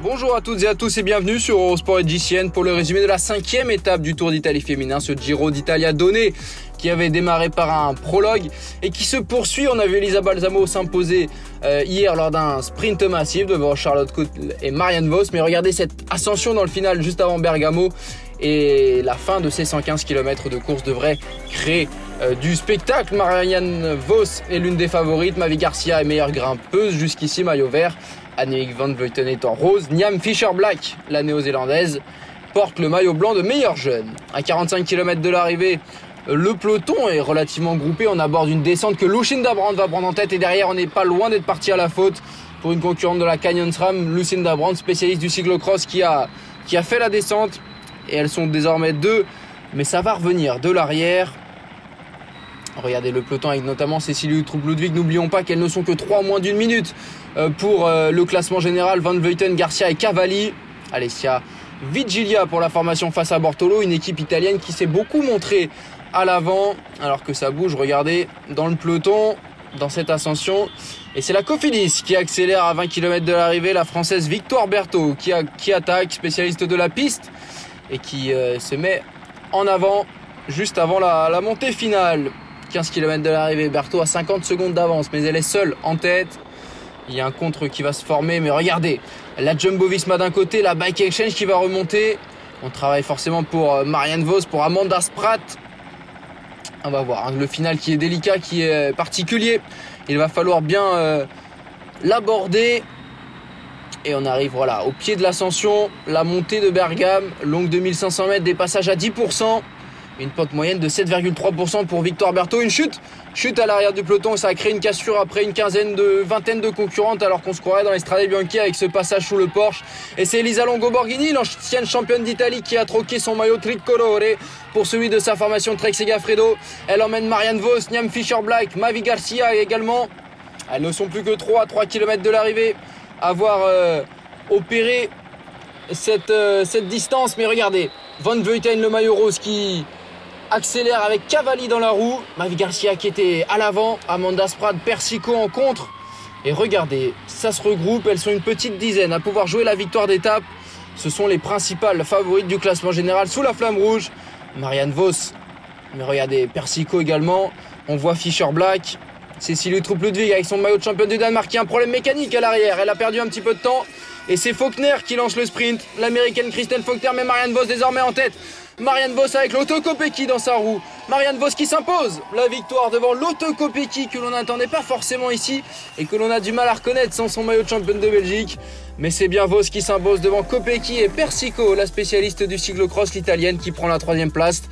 Bonjour à toutes et à tous et bienvenue sur Eurosport EGCN pour le résumé de la 5e étape du Tour d'Italie féminin, ce Giro d'Italia donné qui avait démarré par un prologue et qui se poursuit. On a vu Elisa Balsamo s'imposer hier lors d'un sprint massif devant Charlotte Koettl et Marianne Vos, mais regardez cette ascension dans le final juste avant Bergamo et la fin de ces 115 km de course devrait créer du spectacle. Marianne Vos est l'une des favorites, Mavi Garcia est meilleure grimpeuse jusqu'ici, maillot vert. Annemiek van Vleuten est en rose. Niamh Fischer-Black, la néo-zélandaise, porte le maillot blanc de meilleure jeune. À 45 km de l'arrivée, le peloton est relativement groupé. On aborde une descente que Lucinda Brand va prendre en tête et derrière on n'est pas loin d'être parti à la faute pour une concurrente de la Canyon SRAM, Lucinda Brand, spécialiste du cyclocross qui a fait la descente. Et elles sont désormais deux, mais ça va revenir de l'arrière. Regardez le peloton avec notamment Cecilie Uttrup-Ludwig. N'oublions pas qu'elles ne sont que 3 en moins d'une minute pour le classement général. Van Vleuten, Garcia et Cavalli. Alessia Vigilia pour la formation face à Bortolo. Une équipe italienne qui s'est beaucoup montrée à l'avant alors que ça bouge. Regardez dans le peloton, dans cette ascension. Et c'est la Cofidis qui accélère à 20 km de l'arrivée. La française Victoire Berthaud qui attaque, spécialiste de la piste et qui se met en avant juste avant la montée finale. 15 km de l'arrivée, Berthaud a 50 secondes d'avance, mais elle est seule en tête. Il y a un contre qui va se former, mais regardez, la Jumbo-Visma d'un côté, la Bike Exchange qui va remonter. On travaille forcément pour Marianne Vos, pour Amanda Spratt. On va voir, le final qui est délicat, qui est particulier. Il va falloir bien l'aborder. Et on arrive voilà, au pied de l'ascension, la montée de Bergame, longue de 1500 mètres, des passages à 10%. Une pente moyenne de 7,3% pour Victoire Berthaud. Une chute à l'arrière du peloton. Ça a créé une cassure après une vingtaine de concurrentes alors qu'on se croirait dans les Strade Bianche avec ce passage sous le Porsche. Et c'est Elisa Longo Borghini, l'ancienne championne d'Italie, qui a troqué son maillot tricolore pour celui de sa formation Trek Segafredo. Elle emmène Marianne Vos, Niamh Fischer-Black, Mavi Garcia également. Elles ne sont plus que 3 km de l'arrivée à avoir opéré cette distance. Mais regardez, Van Vleuten, le maillot rose qui accélère avec Cavalli dans la roue. Mavi Garcia qui était à l'avant. Amanda Spratt, Persico en contre. Et regardez, ça se regroupe. Elles sont une petite dizaine à pouvoir jouer la victoire d'étape. Ce sont les principales favorites du classement général sous la flamme rouge. Marianne Vos. Mais regardez, Persico également. On voit Fischer-Black. Cecilie Uttrup-Ludwig avec son maillot de championne du Danemark qui a un problème mécanique à l'arrière. Elle a perdu un petit peu de temps. Et c'est Faulkner qui lance le sprint. L'américaine Kristen Faulkner, mais Marianne Vos désormais en tête. Marianne Vos avec Lotto Kopecky dans sa roue. Marianne Vos qui s'impose. La victoire devant Lotto Kopecky que l'on n'attendait pas forcément ici et que l'on a du mal à reconnaître sans son maillot de championne de Belgique. Mais c'est bien Vos qui s'impose devant Kopecky et Persico, la spécialiste du cyclocross, l'italienne qui prend la 3e place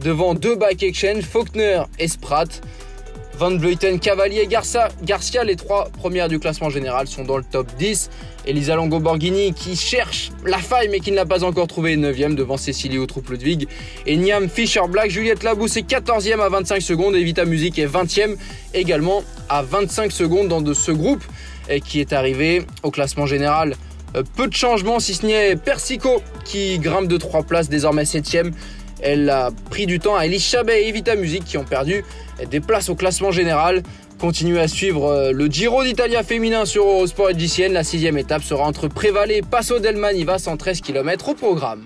devant deux Bike Exchange, Faulkner et Spratt. Van Vleuten, Cavalli et Garcia, les 3 premières du classement général, sont dans le top 10. Elisa Longo Borghini qui cherche la faille mais qui ne l'a pas encore trouvé, 9e devant Cecilie Uttrup-Ludwig. Et Niamh Fischer-Black, Juliette Labous est 14e à 25 secondes et Vita Music est 20e également à 25 secondes dans ce groupe qui est arrivé au classement général. Peu de changements si ce n'est Persico qui grimpe de 3 places, désormais 7e. Elle a pris du temps à Elise Chabet et Vita Music qui ont perdu des places au classement général. Continuez à suivre le Giro d'Italia féminin sur Eurosport EGCN. La 6e étape sera entre Prévalle et Passo del Maniva, 113 km au programme.